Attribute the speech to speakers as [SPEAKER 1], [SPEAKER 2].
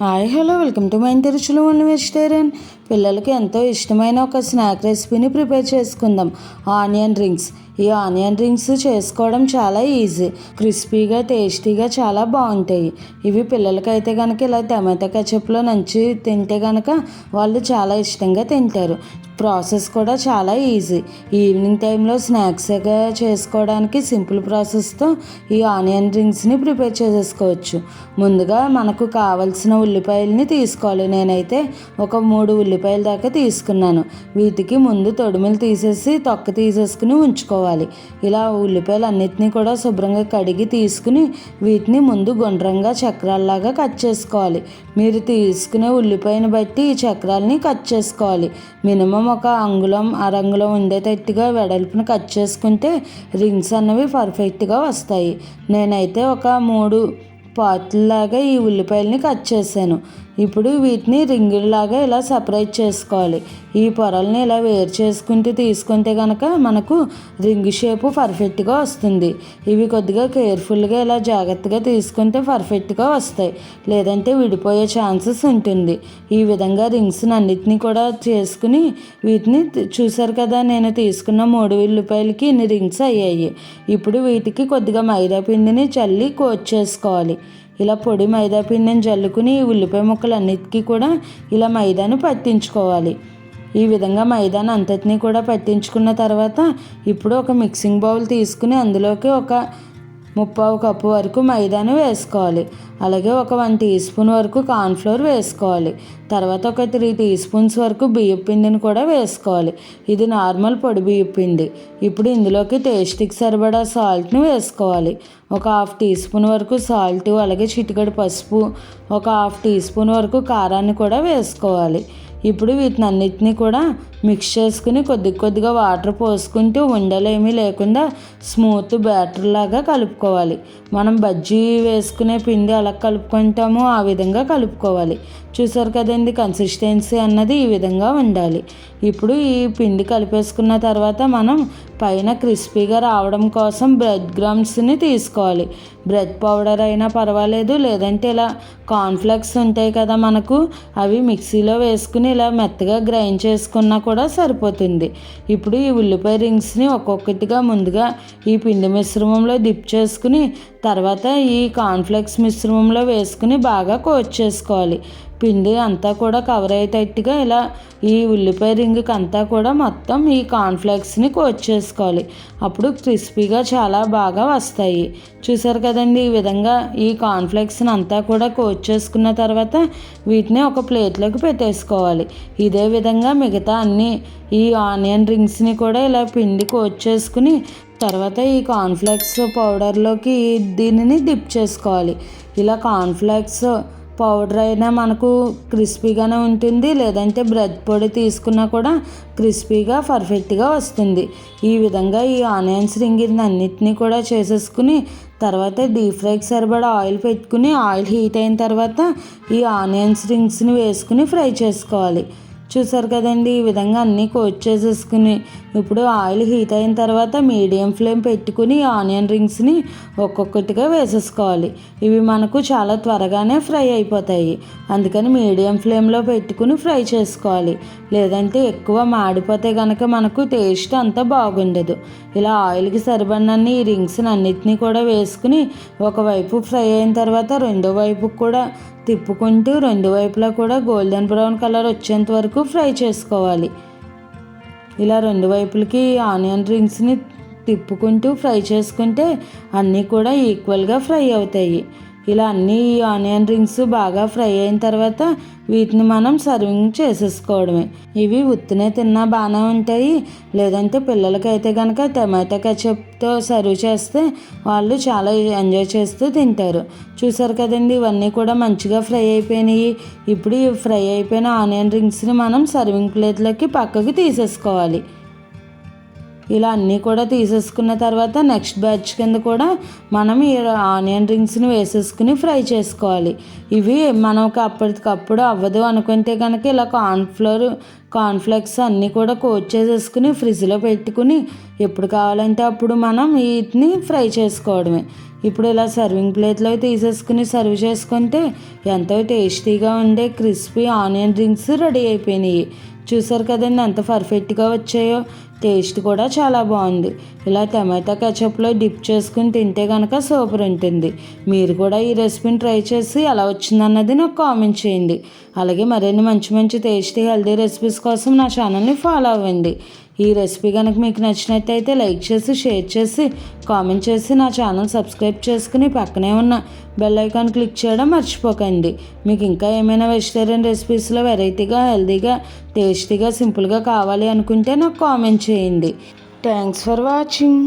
[SPEAKER 1] Hi hello welcome to my ఇంటి రుచులు only vegetarian. పిల్లలకి ఎంతో ఇష్టమైన ఒక స్నాక్ రెసిపీని ప్రిపేర్ చేసుకుందాం. Onion rings. ఈ ఆనియన్ రింగ్స్ చేసుకోవడం చాలా ఈజీ, క్రిస్పీగా టేస్టీగా చాలా బాగుంటాయి. ఇవి పిల్లలకైతే కనుక ఇలా టమాటా కెచప్లో నంచి తింటే కనుక వాళ్ళు చాలా ఇష్టంగా తింటారు. ప్రాసెస్ కూడా చాలా ఈజీ. ఈవినింగ్ టైంలో స్నాక్స్గా చేసుకోవడానికి సింపుల్ ప్రాసెస్తో ఈ ఆనియన్ రింగ్స్ని ప్రిపేర్ చేసేసుకోవచ్చు. ముందుగా మనకు కావలసిన ఉల్లిపాయలని తీసుకోవాలి. నేనైతే ఒక 3 ఉల్లిపాయల దాకా తీసుకున్నాను. వీటికి ముందు తొడుములు తీసేసి తొక్క తీసేసుకుని ఉంచుకోవాలి. ఇలా ఉల్లిపాయలు అన్నిటినీ కూడా శుభ్రంగా కడిగి తీసుకుని వీటిని ముందు గుండ్రంగా చక్రాల్లాగా కట్ చేసుకోవాలి. మీరు తీసుకునే ఉల్లిపాయని బట్టి ఈ చక్రాలని కట్ చేసుకోవాలి. మినిమం ఒక అంగుళం అరంగుళం ఉండేటట్టుగా వెడల్పుని కట్ చేసుకుంటే రింగ్స్ అన్నవి పర్ఫెక్ట్గా వస్తాయి. నేనైతే ఒక 3 పార్ట్లాగా ఈ ఉల్లిపాయలని కట్ చేశాను. ఇప్పుడు వీటిని రింగుల్లాగా ఇలా సపరేట్ చేసుకోవాలి. ఈ పొరల్ని ఇలా వేరు చేసుకుంటూ తీసుకుంటే కనుక మనకు రింగ్ షేపు పర్ఫెక్ట్గా వస్తుంది. ఇవి కొద్దిగా కేర్ఫుల్గా ఇలా జాగ్రత్తగా తీసుకుంటే పర్ఫెక్ట్గా వస్తాయి, లేదంటే విడిపోయే ఛాన్సెస్ ఉంటుంది. ఈ విధంగా రింగ్స్ని అన్నిటినీ కూడా చేసుకుని వీటిని చూసారు కదా, నేను తీసుకున్న 3 ఉల్లిపాయలకి ఇన్ని రింగ్స్ అయ్యాయి. ఇప్పుడు వీటికి కొద్దిగా మైదా పిండిని చల్లి కోట్ చేసుకోవాలి. ఇలా పొడి మైదా పిండిని జల్లుకుని ఉల్లిపాయ ముక్కలన్నిటికీ కూడా ఇలా మైదాను పట్టించుకోవాలి. ఈ విధంగా మైదాను అంతటినీ కూడా పట్టించుకున్న తర్వాత ఇప్పుడు ఒక మిక్సింగ్ బౌల్ తీసుకుని అందులోకి ఒక 3/4 కప్పు వరకు మైదాను వేసుకోవాలి. అలాగే ఒక 1 టీ స్పూన్ వరకు కార్న్ఫ్లోర్ వేసుకోవాలి. తర్వాత ఒక 3 టీ స్పూన్స్ వరకు బియ్యం పిండిని కూడా వేసుకోవాలి. ఇది నార్మల్ పొడి బియ్యం పిండి. ఇప్పుడు ఇందులోకి టేస్ట్కి సరిపడా సాల్ట్ని వేసుకోవాలి. ఒక 1/2 టీ స్పూన్ వరకు సాల్ట్, అలాగే చిటికెడు పసుపు, ఒక 1/2 టీ స్పూన్ వరకు కారాన్ని కూడా వేసుకోవాలి. ఇప్పుడు వీటిని అన్నిటినీ కూడా మిక్స్ చేసుకుని కొద్దిగా వాటర్ పోసుకుంటూ ఉండలేమీ లేకుండా స్మూత్ బ్యాటర్ లాగా కలుపుకోవాలి. మనం బజ్జీ వేసుకునే పిండి అలా కలుపుకుంటామో ఆ విధంగా కలుపుకోవాలి. చూసారు కదండి, కన్సిస్టెన్సీ అన్నది ఈ విధంగా ఉండాలి. ఇప్పుడు ఈ పిండి కలిపేసుకున్న తర్వాత మనం పైన క్రిస్పీగా రావడం కోసం బ్రెడ్ క్రమ్స్ని తీసుకోవాలి. బ్రెడ్ పౌడర్ అయినా పర్వాలేదు, లేదంటే ఇలా కార్న్ఫ్లెక్స్ ఉంటాయి కదా మనకు, అవి మిక్సీలో వేసుకుని ఇలా మెత్తగా గ్రైండ్ చేసుకున్నా కూడా సరిపోతుంది. ఇప్పుడు ఈ ఉల్లిపాయ రింగ్స్ని ఒక్కొక్కటిగా ముందుగా ఈ పిండి మిశ్రమంలో డిప్ చేసుకుని తర్వాత ఈ కార్న్ఫ్లెక్స్ మిశ్రమంలో వేసుకుని బాగా కోట్ చేసుకోవాలి. పిండి అంతా కూడా కవర్ అయ్యేటట్టుగా ఇలా ఈ ఉల్లిపాయ రింగ్కి అంతా కూడా మొత్తం ఈ కార్న్ఫ్లెక్స్ని కోట్ చేసుకోవాలి. అప్పుడు క్రిస్పీగా చాలా బాగా వస్తాయి. చూసారు కదండి, ఈ విధంగా ఈ కార్న్ఫ్లెక్స్ని అంతా కూడా కోట్ చేసుకున్న తర్వాత వీటిని ఒక ప్లేట్లోకి పెట్టేసుకోవాలి. ఇదే విధంగా మిగతా అన్ని ఈ ఆనియన్ రింగ్స్ని కూడా ఇలా పిండి కోట్ చేసుకుని తర్వాత ఈ కార్న్ఫ్లెక్స్ పౌడర్లోకి దీనిని డిప్ చేసుకోవాలి. ఇలా కార్న్ఫ్లెక్స్ పౌడర్ అయినా మనకు క్రిస్పీగానే ఉంటుంది, లేదంటే బ్రెడ్ పొడి తీసుకున్నా కూడా క్రిస్పీగా పర్ఫెక్ట్గా వస్తుంది. ఈ విధంగా ఈ ఆనియన్స్ రింగ్ అన్నిటినీ కూడా చేసేసుకుని తర్వాత డీప్ ఫ్రైకి సరిపడా ఆయిల్ పెట్టుకుని ఆయిల్ హీట్ అయిన తర్వాత ఈ ఆనియన్స్ రింగ్స్ని వేసుకుని ఫ్రై చేసుకోవాలి. చూసారు కదండి, ఈ విధంగా అన్నీ కోట్ చేసేసుకుని ఇప్పుడు ఆయిల్ హీట్ అయిన తర్వాత మీడియం ఫ్లేమ్ పెట్టుకుని ఆనియన్ రింగ్స్ని ఒక్కొక్కటిగా వేసేసుకోవాలి. ఇవి మనకు చాలా త్వరగానే ఫ్రై అయిపోతాయి, అందుకని మీడియం ఫ్లేమ్లో పెట్టుకుని ఫ్రై చేసుకోవాలి. లేదంటే ఎక్కువ మాడిపోతే కనుక మనకు టేస్ట్ అంతా బాగుండదు. ఇలా ఆయిల్కి సరిపడినన్ని ఈ రింగ్స్ని అన్నిటినీ కూడా వేసుకుని ఒకవైపు ఫ్రై అయిన తర్వాత రెండో వైపుకి కూడా తిప్పుకుంటూ రెండు వైపులా కూడా గోల్డెన్ బ్రౌన్ కలర్ వచ్చేంత వరకు ఫ్రై చేసుకోవాలి. ఇలా రెండు వైపులకి ఆనియన్ రింగ్స్ని తిప్పుకుంటూ ఫ్రై చేసుకుంటే అన్నీ కూడా ఈక్వల్గా ఫ్రై అవుతాయి. ఇలా అన్నీ ఆనియన్ రింగ్స్ బాగా ఫ్రై అయిన తర్వాత వీటిని మనం సర్వింగ్ చేసేసుకోవడమే. ఇవి ఉత్తినే తిన్నా బాగానే ఉంటాయి, లేదంటే పిల్లలకైతే కనుక టమాటా కెచప్తో సర్వ్ చేస్తే వాళ్ళు చాలా ఎంజాయ్ చేస్తూ తింటారు. చూసారు కదండి, ఇవన్నీ కూడా మంచిగా ఫ్రై అయిపోయినాయి. ఇప్పుడు ఈ ఫ్రై అయిపోయిన ఆనియన్ రింగ్స్ని మనం సర్వింగ్ ప్లేట్లోకి పక్కకు తీసేసుకోవాలి. ఇలా అన్నీ కూడా తీసేసుకున్న తర్వాత నెక్స్ట్ బ్యాచ్ కింద కూడా మనం ఈ ఆనియన్ రింగ్స్ని వేసేసుకుని ఫ్రై చేసుకోవాలి. ఇవి మనకు అప్పటికప్పుడు అవ్వదు అనుకుంటే కనుక ఇలా కార్న్ఫ్లోర్ కార్న్ఫ్లెక్స్ అన్నీ కూడా కోట్ చేసేసుకుని ఫ్రిడ్జ్లో పెట్టుకుని ఎప్పుడు కావాలంటే అప్పుడు మనం వీటిని ఫ్రై చేసుకోవడమే. ఇప్పుడు ఇలా సర్వింగ్ ప్లేట్లో తీసేసుకుని సర్వ్ చేసుకుంటే ఎంతో టేస్టీగా ఉండే క్రిస్పీ ఆనియన్ రింగ్స్ రెడీ అయిపోయినాయి. చూసారు కదండి ఎంత పర్ఫెక్ట్గా వచ్చాయో. టేస్ట్ కూడా చాలా బాగుంది. ఇలా టమాటా కెచప్లో డిప్ చేసుకుని తింటే కనుక సూపర్ ఉంటుంది. మీరు కూడా ఈ రెసిపీని ట్రై చేసి ఎలా వచ్చిందన్నది నాకు కామెంట్ చేయండి. అలాగే మరిన్ని మంచి మంచి టేస్టీ హెల్దీ రెసిపీస్ కోసం నా ఛానల్ని ఫాలో అవ్వండి. ఈ రెసిపీ కనుక మీకు నచ్చినట్టయితే లైక్ చేసి షేర్ చేసి కామెంట్ చేసి నా ఛానల్ సబ్స్క్రైబ్ చేసుకుని పక్కనే ఉన్న బెల్ ఐకాన్ క్లిక్ చేయడం మర్చిపోకండి. మీకు ఇంకా ఏమైనా వెజిటేరియన్ రెసిపీస్లో వెరైటీగా హెల్దీగా టేస్టీగా సింపుల్గా కావాలి అనుకుంటే నాకు కామెంట్ చేయండి. Thanks for watching.